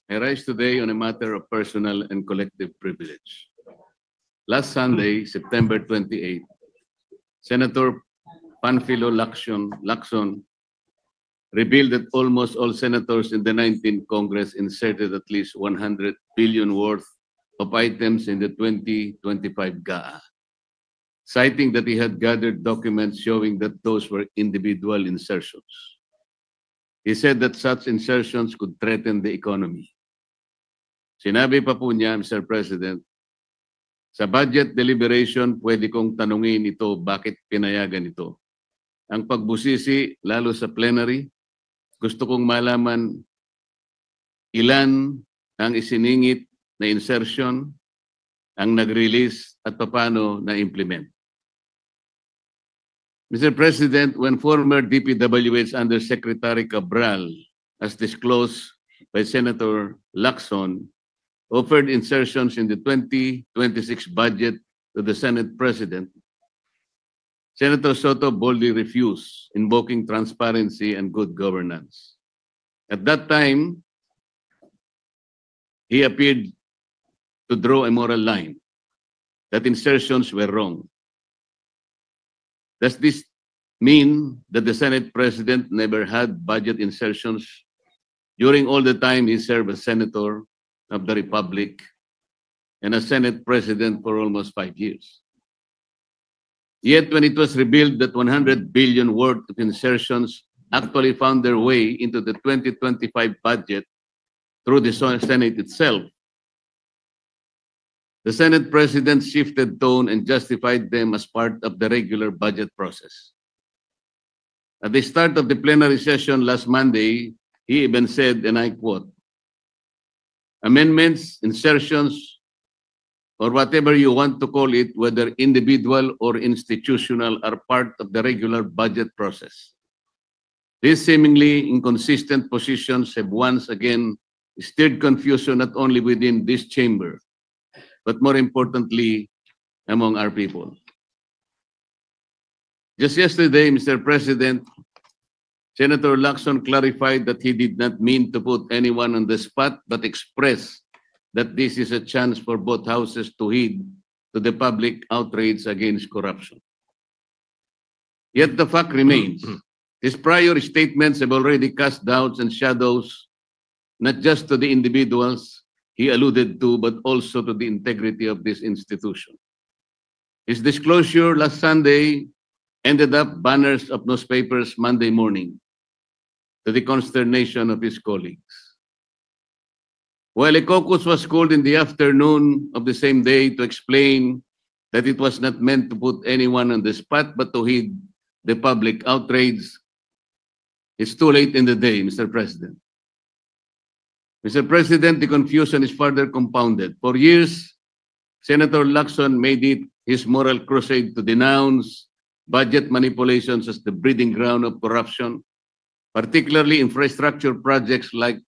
I rise today on a matter of personal and collective privilege. Last Sunday, September 28, Senator Panfilo Lacson revealed that almost all senators in the 19th Congress inserted at least 100 billion worth of items in the 2025 GAA, citing that he had gathered documents showing that those were individual insertions. He said that such insertions could threaten the economy. Sinabi pa po niya, Mr. President, sa budget deliberation, pwede kong tanungin ito bakit pinayagan ito. Ang pagbusisi, lalo sa plenary, gusto kong malaman ilan ang isiningit na insertion, ang nag-release at paano na-implement. Mr. President, when former DPWH Undersecretary Cabral, as disclosed by Senator Lacson, offered insertions in the 2026 budget to the Senate President, Senator Soto boldly refused, invoking transparency and good governance. At that time, he appeared to draw a moral line that insertions were wrong. Does this mean that the Senate President never had budget insertions during all the time he served as Senator of the Republic and as Senate President for almost 5 years? Yet when it was revealed that 100 billion worth of insertions actually found their way into the 2025 budget through the Senate itself, the Senate President shifted tone and justified them as part of the regular budget process. At the start of the plenary session last Monday, he even said, and I quote, "Amendments, insertions, or whatever you want to call it, whether individual or institutional, are part of the regular budget process. These seemingly inconsistent positions have once again stirred confusion not only within this chamber, but more importantly, among our people." Just yesterday, Mr. President, Senator Lacson clarified that he did not mean to put anyone on the spot, but expressed that this is a chance for both houses to heed to the public outrage against corruption. Yet the fact remains, his prior statements have already cast doubts and shadows, not just to the individuals he alluded to, but also to the integrity of this institution. His disclosure last Sunday ended up banners of newspapers Monday morning, to the consternation of his colleagues. While a caucus was called in the afternoon of the same day to explain that it was not meant to put anyone on the spot, but to heed the public outrage, it's too late in the day, Mr. President. Mr. President, the confusion is further compounded. For years, Senator Lacson made it his moral crusade to denounce budget manipulations as the breeding ground of corruption, particularly infrastructure projects like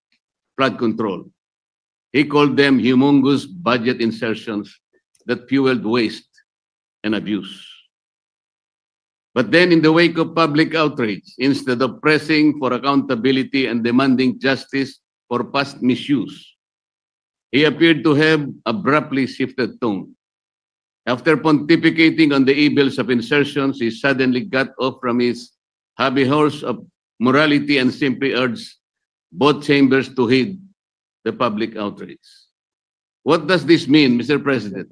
flood control. He called them humongous budget insertions that fueled waste and abuse. But then in the wake of public outrage, instead of pressing for accountability and demanding justice for past misuse, he appeared to have abruptly shifted tone. After pontificating on the evils of insertions, he suddenly got off from his hobby horse of morality and simply urged both chambers to heed the public outrage. What does this mean, Mr. President?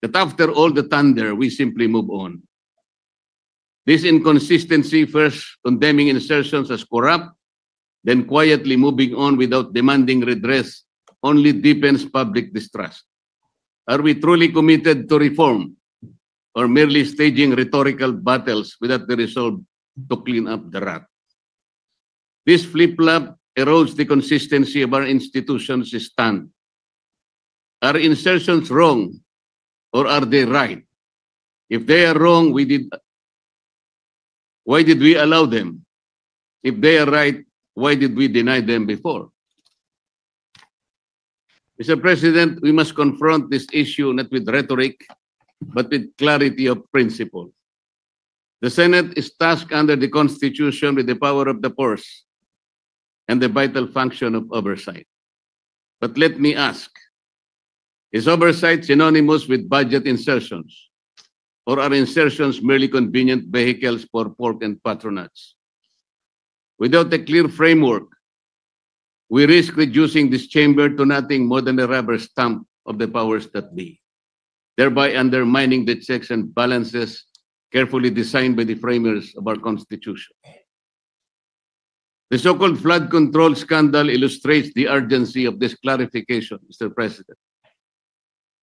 That after all the thunder, we simply move on. This inconsistency, first condemning insertions as corrupt, then quietly moving on without demanding redress, only deepens public distrust. Are we truly committed to reform, or merely staging rhetorical battles without the resolve to clean up the rat? This flip-flop erodes the consistency of our institutions' stand. Are insertions wrong, or are they right? If they are wrong, why did we allow them? If they are right, why did we deny them before? Mr. President, we must confront this issue not with rhetoric, but with clarity of principle. The Senate is tasked under the Constitution with the power of the purse and the vital function of oversight. But let me ask, is oversight synonymous with budget insertions? Or are insertions merely convenient vehicles for pork and patronage? Without a clear framework, we risk reducing this chamber to nothing more than a rubber stamp of the powers that be, thereby undermining the checks and balances carefully designed by the framers of our Constitution. The so-called flood control scandal illustrates the urgency of this clarification, Mr. President.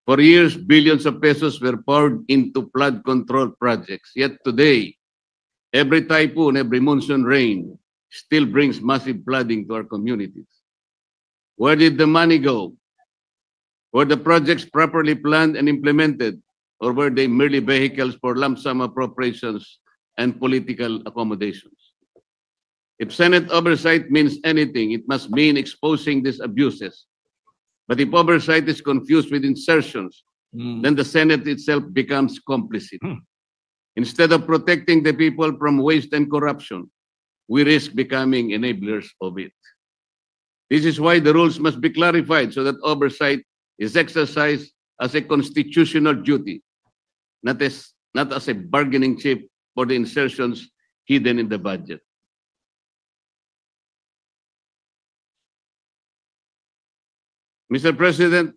For years, billions of pesos were poured into flood control projects. Yet today, every typhoon, every monsoon rain still brings massive flooding to our communities. Where did the money go? Were the projects properly planned and implemented, or were they merely vehicles for lump sum appropriations and political accommodations? If Senate oversight means anything, it must mean exposing these abuses. But if oversight is confused with insertions, then the Senate itself becomes complicit. Instead of protecting the people from waste and corruption, we risk becoming enablers of it. This is why the rules must be clarified so that oversight is exercised as a constitutional duty, not as a bargaining chip for the insertions hidden in the budget. Mr. President,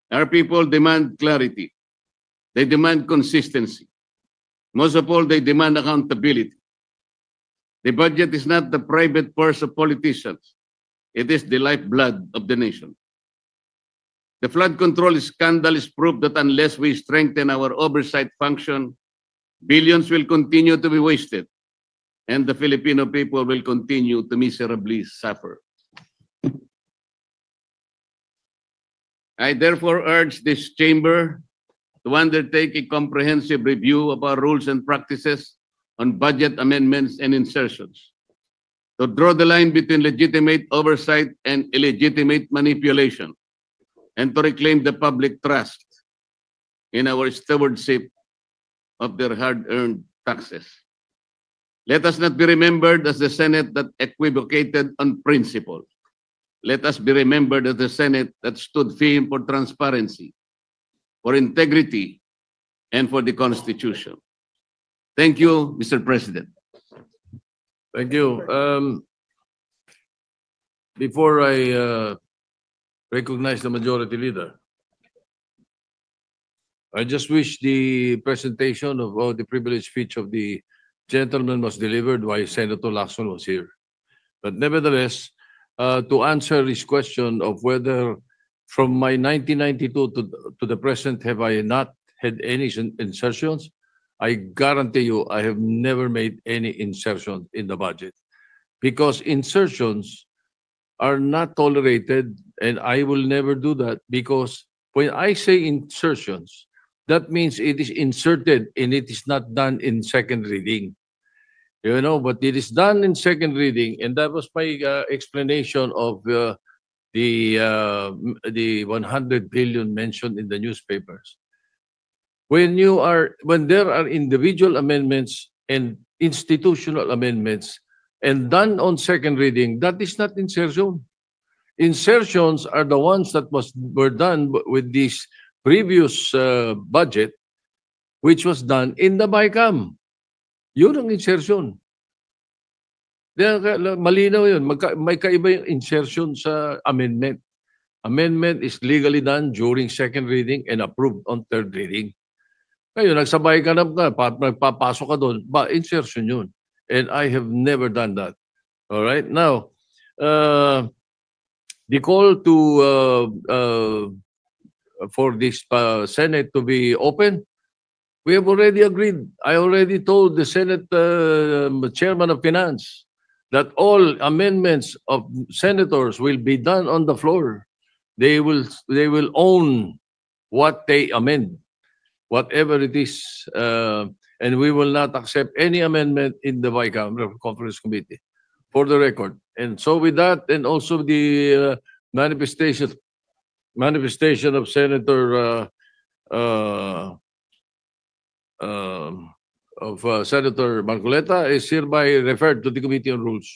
our people demand clarity. They demand consistency. Most of all, they demand accountability. The budget is not the private purse of politicians. It is the lifeblood of the nation. The flood control scandal is proof that unless we strengthen our oversight function, billions will continue to be wasted, and the Filipino people will continue to miserably suffer. I therefore urge this chamber to undertake a comprehensive review of our rules and practices on budget amendments and insertions, to draw the line between legitimate oversight and illegitimate manipulation, and to reclaim the public trust in our stewardship of their hard-earned taxes. Let us not be remembered as the Senate that equivocated on principle. Let us be remembered as the Senate that stood firm for transparency, for integrity, and for the Constitution. Thank you, Mr. President. Thank you. Before I recognize the majority leader, I just wish the presentation of the privileged speech of the gentleman was delivered while Senator Lacson was here. But nevertheless, to answer his question of whether from my 1992 to the present have I not had any insertions, I guarantee you I have never made any insertion in the budget, because insertions are not tolerated, and I will never do that, because when I say insertions, that means it is inserted and it is not done in second reading. You know, but it is done in second reading, and that was my explanation of the 100 billion mentioned in the newspapers. When there are individual amendments and institutional amendments and done on second reading, that is not insertion. Insertions are the ones that were done with this previous budget, which was done in the BICAM. Yun ang insertion. Malinaw yun. May kaiba yung insertion sa amendment. Amendment is legally done during second reading and approved on third reading. Ngayon, nagsabay ka na, nagpapasok ka doon, insertion yun. And I have never done that. All right? Now, the call to for this Senate to be open, we have already agreed. I already told the Senate Chairman of Finance that all amendments of senators will be done on the floor. They will own what they amend, whatever it is, and we will not accept any amendment in the bicameral conference committee, for the record. And so with that, and also the manifestation of Senator Senator Marcoleta is hereby referred to the Committee on Rules.